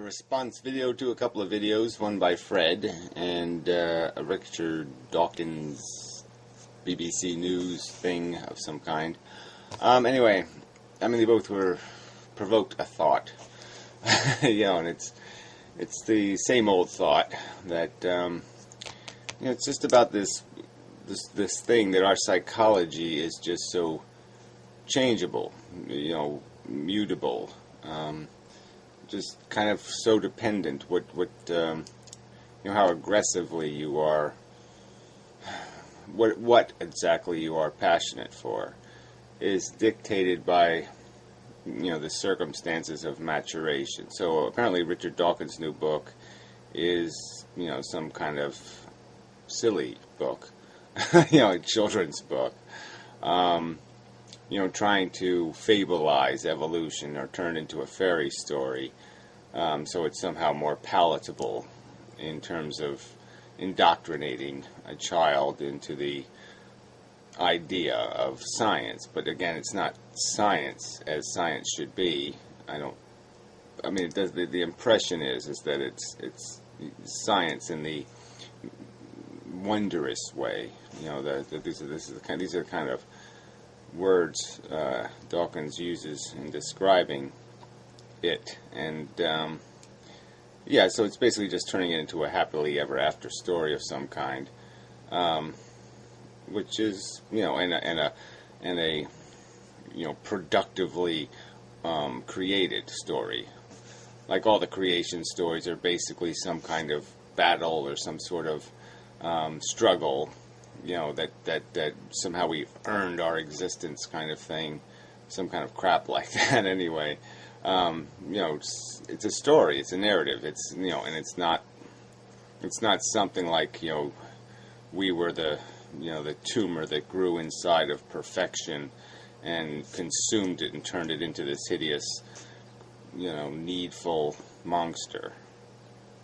response video to a couple of videos, one by Fred and a Richard Dawkins BBC News thing of some kind. Anyway, I mean, they both were provoked a thought, and it's the same old thought that it's just about this thing that our psychology is just so changeable, mutable. Just kind of so dependent. How aggressively you are, what exactly you are passionate for, is dictated by the circumstances of maturation. So apparently, Richard Dawkins' new book is some kind of silly book, a children's book. Trying to fableize evolution or turn into a fairy story, so it's somehow more palatable in terms of indoctrinating a child into the idea of science. But again, it's not science as science should be. The impression is that it's science in the wondrous way. These are the kind of words Dawkins uses in describing it, and so it's basically just turning it into a happily ever after story of some kind, which is and a productively created story. Like all the creation stories are basically some kind of battle or some sort of struggle. That somehow we earned our existence kind of thing, some kind of crap like that anyway. It's a story, it's a narrative, and it's not something like, we were the tumor that grew inside of perfection and consumed it and turned it into this hideous, needful monster.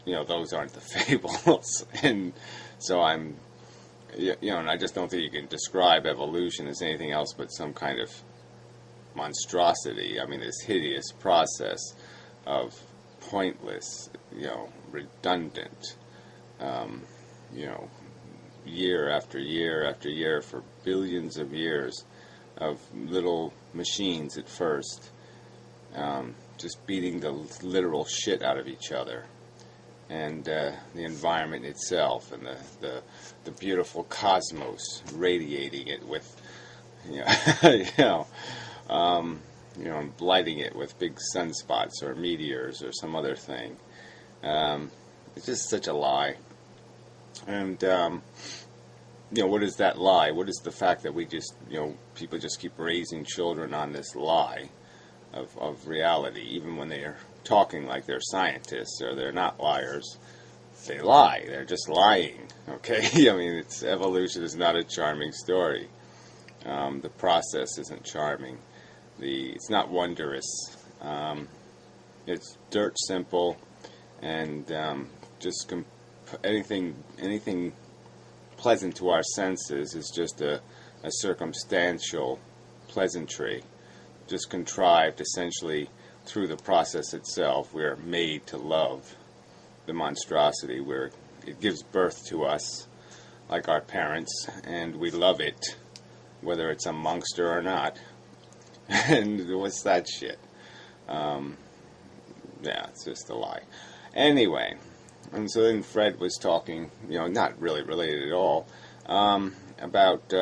Those aren't the fables. And so and I just don't think you can describe evolution as anything else but some kind of monstrosity. This hideous process of pointless, redundant, year after year after year for billions of years of little machines at first, just beating the literal shit out of each other. And the environment itself, and the beautiful cosmos radiating it with, and blighting it with big sunspots or meteors or some other thing. It's just such a lie. And what is that lie? What is the fact that we just, people just keep raising children on this lie of reality, even when they are talking like they're scientists or they're not liars. They lie. They're just lying. Okay? Evolution is not a charming story. The process isn't charming. It's not wondrous. It's dirt simple, and just anything pleasant to our senses is just a circumstantial pleasantry, just contrived essentially through the process itself. We're made to love the monstrosity, where it gives birth to us like our parents, and we love it whether it's a monster or not. And what's that shit? It's just a lie. Anyway, and so then Fred was talking, not really related at all, about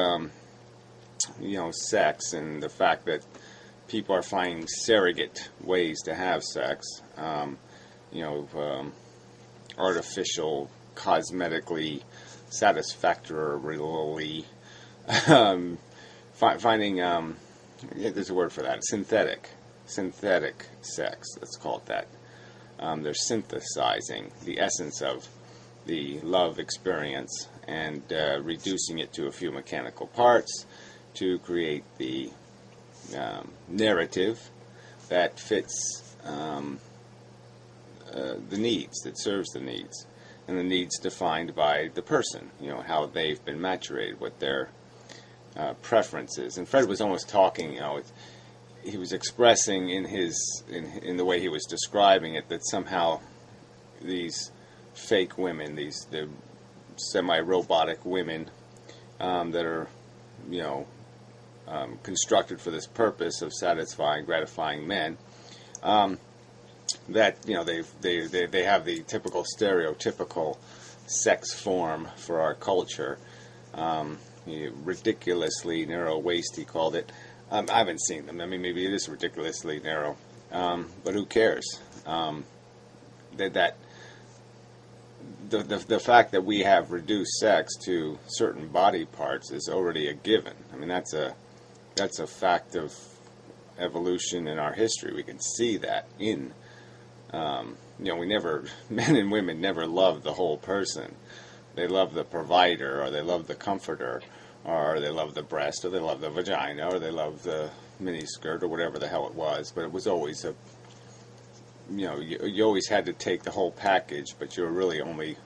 sex and the fact that people are finding surrogate ways to have sex, artificial, cosmetically satisfactorily, finding, there's a word for that, synthetic sex, let's call it that. They're synthesizing the essence of the love experience and reducing it to a few mechanical parts to create the narrative that fits the needs, that serves the needs, and the needs defined by the person, how they've been maturated, what their preferences. And Fred was almost talking, he was expressing in the way he was describing it that somehow these fake women, the semi-robotic women that are, you know, constructed for this purpose of satisfying, gratifying men. That, you know, they have the typical stereotypical sex form for our culture. Ridiculously narrow waist, he called it. I haven't seen them. I mean, maybe it is ridiculously narrow, but who cares? The fact that we have reduced sex to certain body parts is already a given. I mean, that's a fact of evolution in our history. We can see that in, you know, men and women never love the whole person. They love the provider, or they love the comforter, or they love the breast, or they love the vagina, or they love the miniskirt, or whatever the hell it was. But it was always a, you know, you always had to take the whole package, but you were really only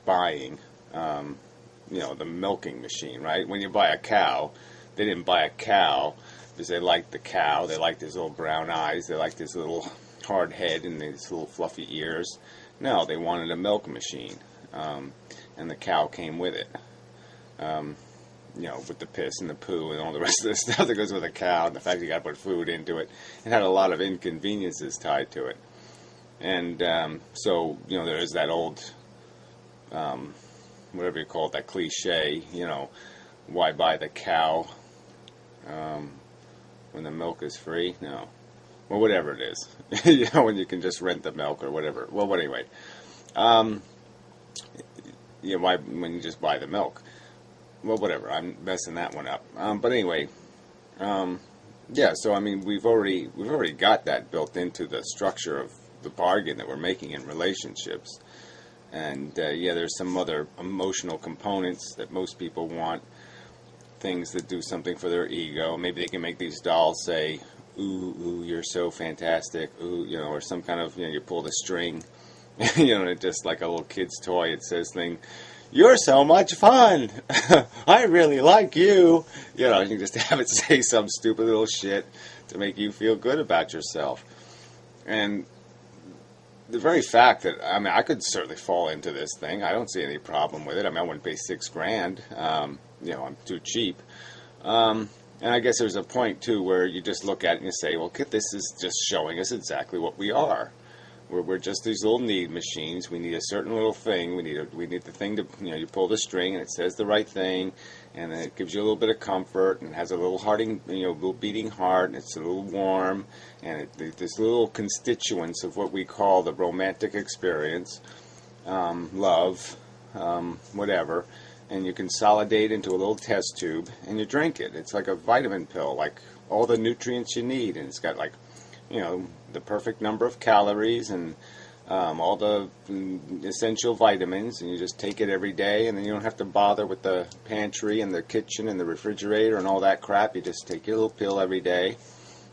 buying, you know, the milking machine, right? When you buy a cow, they didn't buy a cow because they liked the cow. They liked his little brown eyes. They liked his little hard head and his little fluffy ears. No, they wanted a milk machine. And the cow came with it, you know, with the piss and the poo and all the rest of the stuff that goes with a cow, and the fact you got to put food into it. It had a lot of inconveniences tied to it. And so, you know, there is that old, whatever you call it, that cliche, you know, why buy the cow when the milk is free? No. Well, whatever it is. You know, when you can just rent the milk or whatever. Well, but anyway. Yeah, why when you just buy the milk? Well, whatever. I'm messing that one up. But anyway, yeah. So I mean, we've already got that built into the structure of the bargain that we're making in relationships. And yeah, there's some other emotional components that most people want. Things that do something for their ego. Maybe they can make these dolls say, "Ooh, ooh, you're so fantastic." Ooh, you know, or some kind of, you know, you pull the string. You know, it's just like a little kid's toy. It says thing, "You're so much fun. I really like you." You know, you can just have it say some stupid little shit to make you feel good about yourself. And the very fact that, I mean, I could certainly fall into this thing. I don't see any problem with it. I mean, I wouldn't pay $6,000. You know, I'm too cheap. And I guess there's a point, too, where you just look at it and you say, well, this is just showing us exactly what we are. We're just these little need machines. We need a certain little thing. We need the thing to, you know, you pull the string and it says the right thing, and then it gives you a little bit of comfort and has a little hearting, you know, little beating heart, and it's a little warm, and this little constituents of what we call the romantic experience, love, whatever, and you consolidate into a little test tube and you drink it. It's like a vitamin pill, like all the nutrients you need, and it's got like, you know, the perfect number of calories and all the essential vitamins, and you just take it every day, and then you don't have to bother with the pantry and the kitchen and the refrigerator and all that crap. You just take your little pill every day.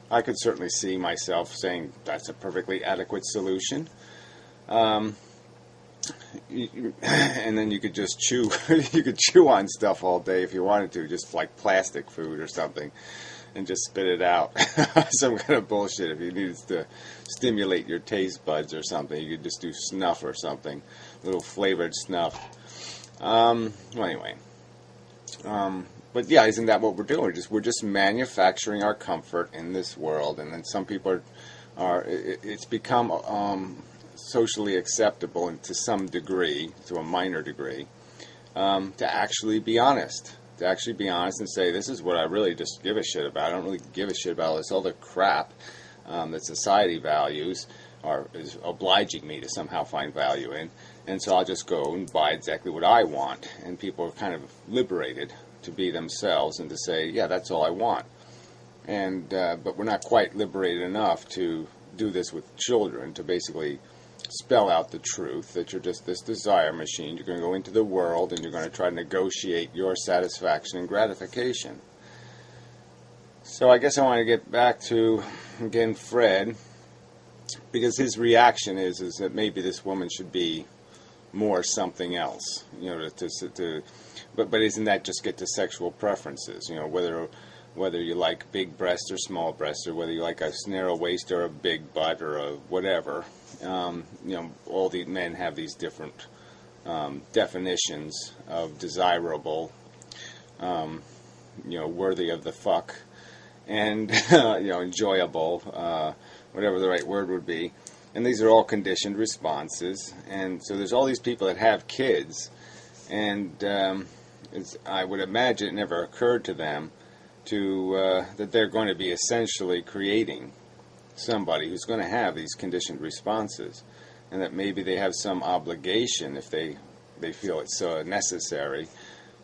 I could certainly see myself saying that's a perfectly adequate solution. And then you could just chew. You could chew on stuff all day if you wanted to, just like plastic food or something, and just spit it out. Some kind of bullshit. If you needed to stimulate your taste buds or something, you could just do snuff or something, a little flavored snuff. Well, anyway. But yeah, isn't that what we're doing? We're just manufacturing our comfort in this world, and then some people it's become socially acceptable, and to some degree, to a minor degree, to actually be honest. To actually be honest and say, this is what I really just give a shit about. I don't really give a shit about all this other crap that society values or is obliging me to somehow find value in. And so I'll just go and buy exactly what I want. And people are kind of liberated to be themselves and to say, yeah, that's all I want. And but we're not quite liberated enough to do this with children, to basically spell out the truth that you're just this desire machine. You're going to go into the world and you're going to try to negotiate your satisfaction and gratification. So I guess I want to get back to, again, Fred, because his reaction is that maybe this woman should be more something else, you know, but isn't that just get to sexual preferences, you know, whether whether you like big breasts or small breasts, or whether you like a narrow waist or a big butt or a whatever. All the men have these different definitions of desirable, worthy of the fuck, and enjoyable, whatever the right word would be. And these are all conditioned responses. And so there's all these people that have kids, and I would imagine it never occurred to them that they're going to be essentially creating somebody who's going to have these conditioned responses, and that maybe they have some obligation, if they feel it's necessary,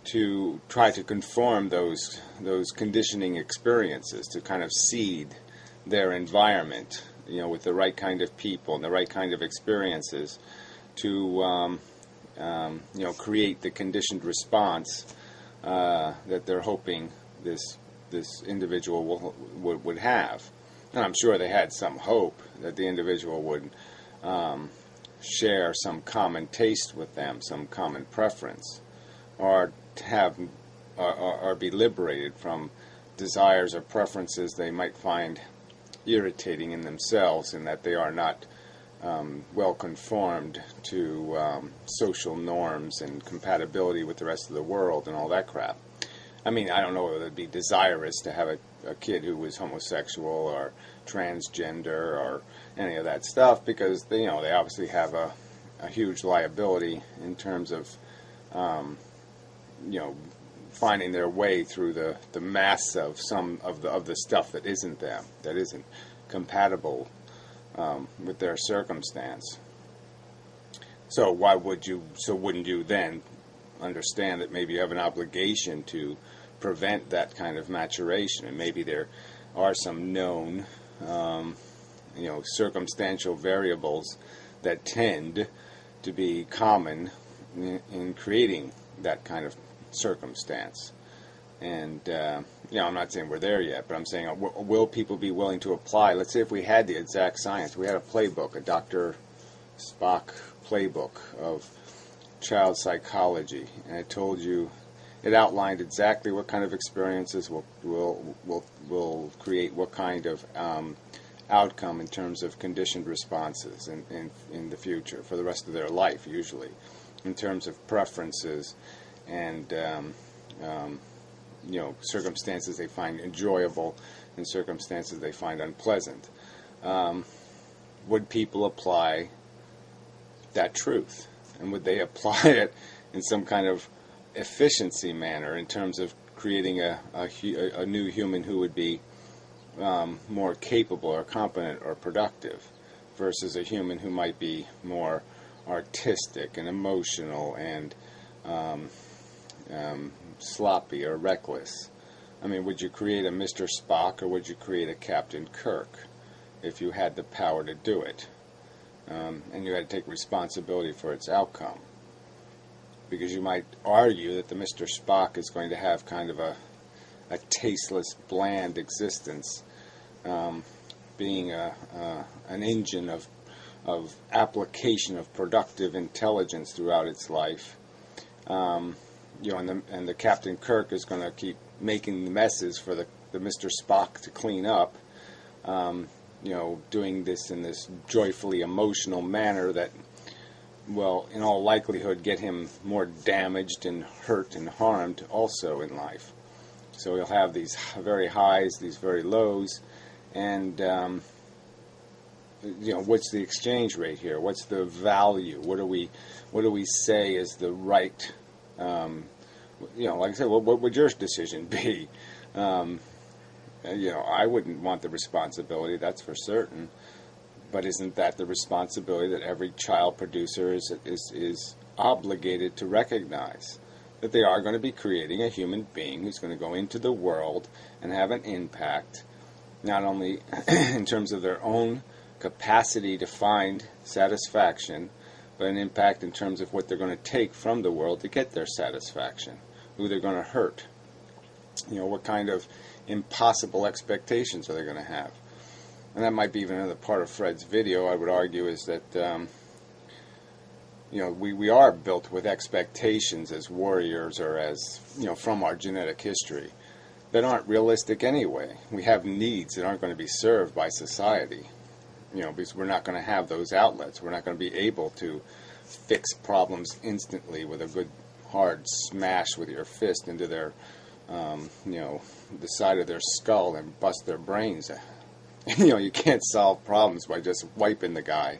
to try to conform those conditioning experiences, to kind of seed their environment, with the right kind of people and the right kind of experiences, to create the conditioned response that they're hoping this individual would have. And I'm sure they had some hope that the individual would share some common taste with them, some common preference, or or be liberated from desires or preferences they might find irritating in themselves, and that they are not well conformed to social norms and compatibility with the rest of the world and all that crap. I mean, I don't know whether it'd be desirous to have a kid who was homosexual or transgender or any of that stuff, because they obviously have a huge liability in terms of finding their way through the mass of some of the stuff that isn't them, that isn't compatible with their circumstance. So wouldn't you then understand that maybe you have an obligation to prevent that kind of maturation, and maybe there are some known circumstantial variables that tend to be common in creating that kind of circumstance. And I'm not saying we're there yet, but I'm saying, will people be willing to apply? Let's say if we had the exact science, we had a playbook, a Dr. Spock playbook of child psychology, and it outlined exactly what kind of experiences will create what kind of outcome in terms of conditioned responses in the future, for the rest of their life, usually, in terms of preferences and circumstances they find enjoyable and circumstances they find unpleasant. Would people apply that truth? And would they apply it in some kind of efficiency manner, in terms of creating a new human who would be more capable or competent or productive, versus a human who might be more artistic and emotional and sloppy or reckless? I mean, would you create a Mr. Spock, or would you create a Captain Kirk if you had the power to do it? And you had to take responsibility for its outcome. Because you might argue that the Mr. Spock is going to have kind of a tasteless, bland existence, being an engine of application of productive intelligence throughout its life. And the Captain Kirk is going to keep making the messes for the Mr. Spock to clean up, doing this in this joyfully emotional manner that will, in all likelihood, get him more damaged and hurt and harmed also in life. So he'll have these very highs, these very lows, and what's the exchange rate here? What's the value? What do we say is the right? Like I said, what would your decision be? I wouldn't want the responsibility, that's for certain. But isn't that the responsibility that every child producer is obligated to recognize? That they are going to be creating a human being who's going to go into the world and have an impact, not only in terms of their own capacity to find satisfaction, but an impact in terms of what they're going to take from the world to get their satisfaction, who they're going to hurt. What kind of impossible expectations are they going to have? And that might be even another part of Fred's video, I would argue, is that we are built with expectations as warriors, or as, from our genetic history. that aren't realistic anyway. We have needs that aren't going to be served by society, because we're not going to have those outlets. We're not going to be able to fix problems instantly with a good hard smash with your fist into their, the side of their skull and bust their brains. You can't solve problems by just wiping the guy.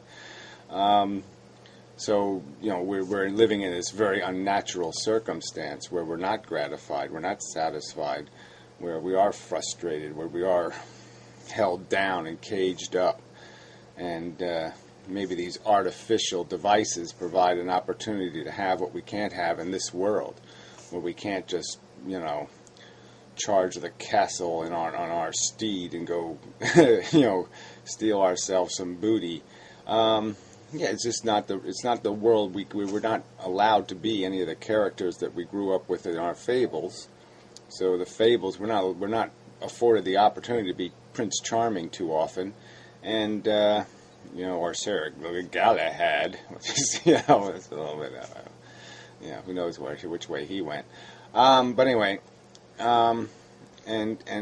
So, we're living in this very unnatural circumstance where we're not gratified, we're not satisfied, where we are frustrated, where we are held down and caged up. And maybe these artificial devices provide an opportunity to have what we can't have in this world, where we can't just, charge the castle on our steed and go, steal ourselves some booty. It's just not the world we were not allowed to be any of the characters that we grew up with in our fables. So the fables, we're not afforded the opportunity to be Prince Charming too often, and or Sarah Galahad, it's a little bit, who knows which way he went. But anyway, and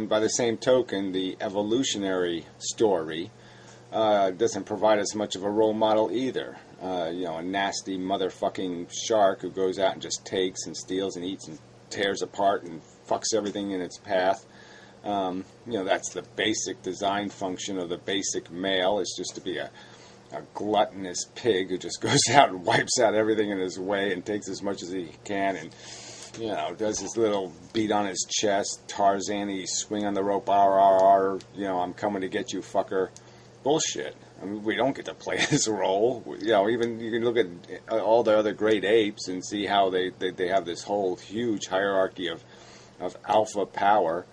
by the same token, the evolutionary story doesn't provide us much of a role model either. A nasty motherfucking shark who goes out and just takes and steals and eats and tears apart and fucks everything in its path. That's the basic design function of the basic male, is just to be a gluttonous pig who just goes out and wipes out everything in his way and takes as much as he can and, does his little beat on his chest, Tarzan-y, swing on the rope, I'm coming to get you, fucker. Bullshit. I mean, we don't get to play this role. Even you can look at all the other great apes and see how they have this whole huge hierarchy of alpha power.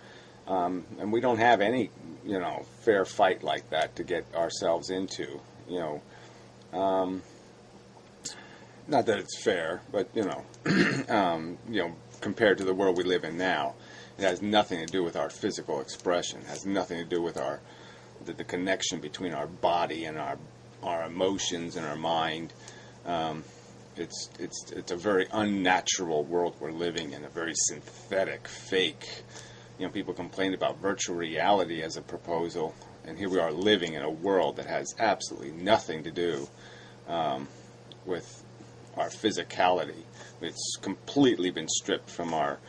And we don't have any, fair fight like that to get ourselves into, not that it's fair, but, compared to the world we live in now, it has nothing to do with our physical expression. It has nothing to do with the connection between our body and our emotions and our mind. It's a very unnatural world we're living in, a very synthetic, fake. People complain about virtual reality as a proposal, and here we are living in a world that has absolutely nothing to do with our physicality. It's completely been stripped from our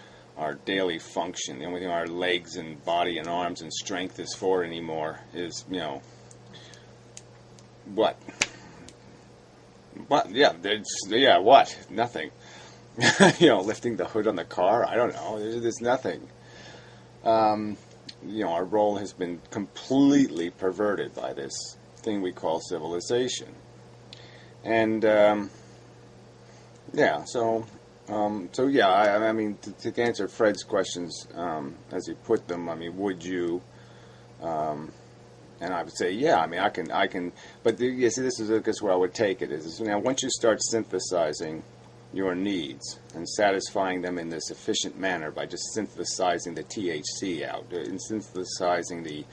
daily function. The only thing our legs and body and arms and strength is for anymore is, what? What? Yeah, what? Nothing. Lifting the hood on the car? I don't know. There's nothing. Our role has been completely perverted by this thing we call civilization. And, I mean, to answer Fred's questions as he put them, I mean, would you? And I would say, I can. But this is I guess where I would take it is once you start synthesizing your needs and satisfying them in this efficient manner by just synthesizing the THC out and synthesizing the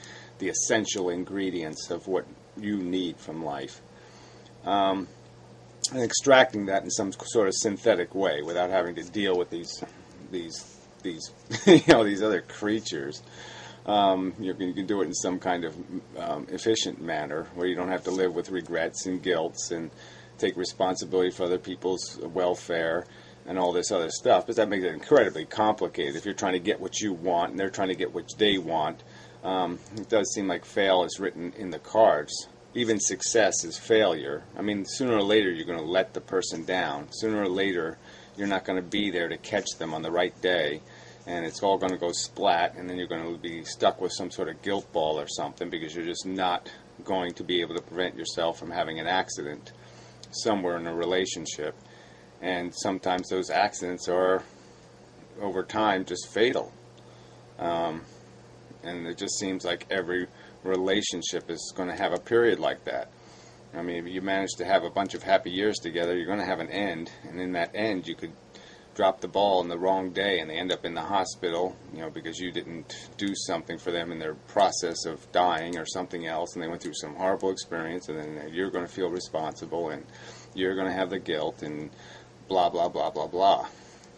essential ingredients of what you need from life. And extracting that in some sort of synthetic way without having to deal with these these other creatures. You can do it in some kind of efficient manner where you don't have to live with regrets and guilts and take responsibility for other people's welfare and all this other stuff. But that makes it incredibly complicated if you're trying to get what you want and they're trying to get what they want. It does seem like fail is written in the cards. Even success is failure. I mean, sooner or later you're going to let the person down. Sooner or later you're not going to be there to catch them on the right day, and it's all going to go splat, and then you're going to be stuck with some sort of guilt ball or something because you're just not going to be able to prevent yourself from having an accident somewhere in a relationship. And sometimes those accidents are, over time, just fatal. And it just seems like every relationship is going to have a period like that. I mean, if you manage to have a bunch of happy years together, you're going to have an end, and in that end you could drop the ball on the wrong day and they end up in the hospital, because you didn't do something for them in their process of dying or something else, and they went through some horrible experience, and then you're going to feel responsible and you're going to have the guilt and blah blah blah blah blah.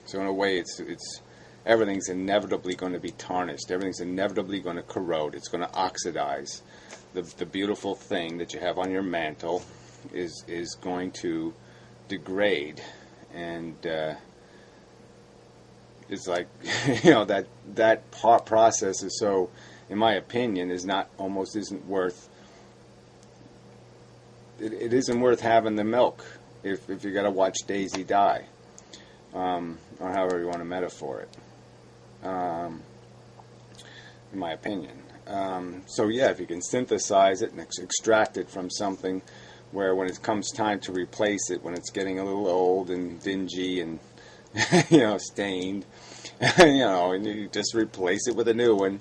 So in a way it's everything's inevitably going to be tarnished. Everything's inevitably going to corrode. It's going to oxidize. The beautiful thing that you have on your mantle is going to degrade, and it's like, you know, that process is so, in my opinion, isn't worth. It isn't worth having the milk if you got to watch Daisy die, or however you want to metaphor it. In my opinion. So yeah, if you can synthesize it and extract it from something where when it comes time to replace it, when it's getting a little old and dingy and you know, stained, you know, and you just replace it with a new one,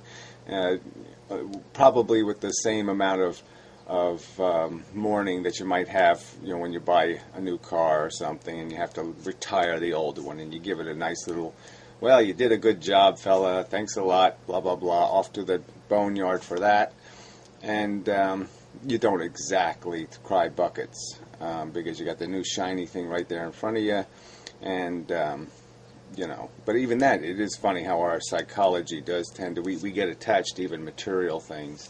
probably with the same amount of mourning that you might have, you know, when you buy a new car or something and you have to retire the old one, and you give it a nice little, well, you did a good job, fella, thanks a lot, blah, blah, blah, off to the boneyard for that. And you don't exactly cry buckets because you got the new shiny thing right there in front of you. And, you know, but even that, it is funny how our psychology does tend to, we get attached to even material things.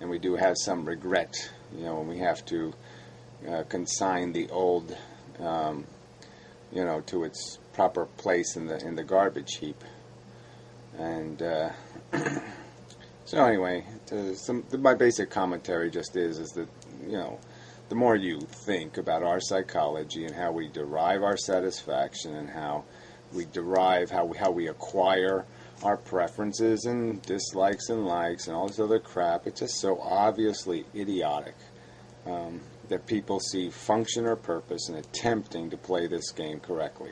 And we do have some regret, you know, when we have to consign the old, you know, to its proper place in the garbage heap. And so anyway, my basic commentary just is that, you know, the more you think about our psychology and how we derive our satisfaction and how we derive, how we acquire our preferences and dislikes and likes and all this other crap, it's just so obviously idiotic that people see function or purpose in attempting to play this game correctly,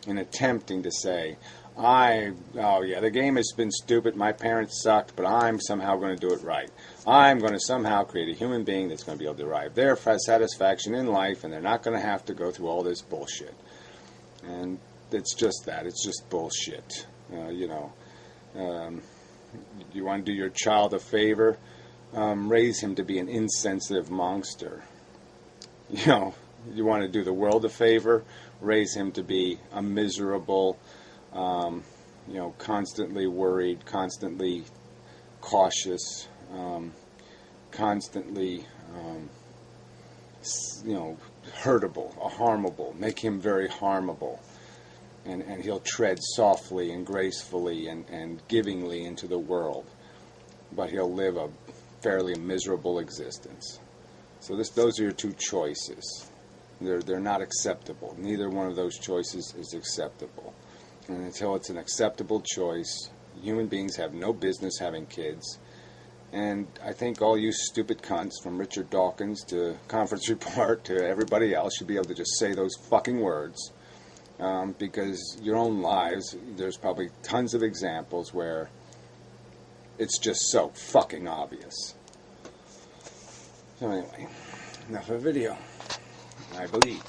in attempting to say, oh yeah, the game has been stupid, my parents sucked, but I'm somehow going to do it right. I'm going to somehow create a human being that's going to be able to derive their satisfaction in life, and they're not going to have to go through all this bullshit. And it's just that. It's just bullshit. You know, you want to do your child a favor, raise him to be an insensitive monster. You know, you want to do the world a favor, raise him to be a miserable, you know, constantly worried, constantly cautious, constantly, you know, hurtable, harmable. Make him very harmable. And he'll tread softly and gracefully and givingly into the world. But he'll live a fairly miserable existence. So those are your two choices. They're not acceptable. Neither one of those choices is acceptable. And until it's an acceptable choice, human beings have no business having kids. And I think all you stupid cunts, from Richard Dawkins to Conference Report to everybody else, should be able to just say those fucking words. Because your own lives, there's probably tons of examples where it's just so fucking obvious. So anyway, enough of the video, I believe.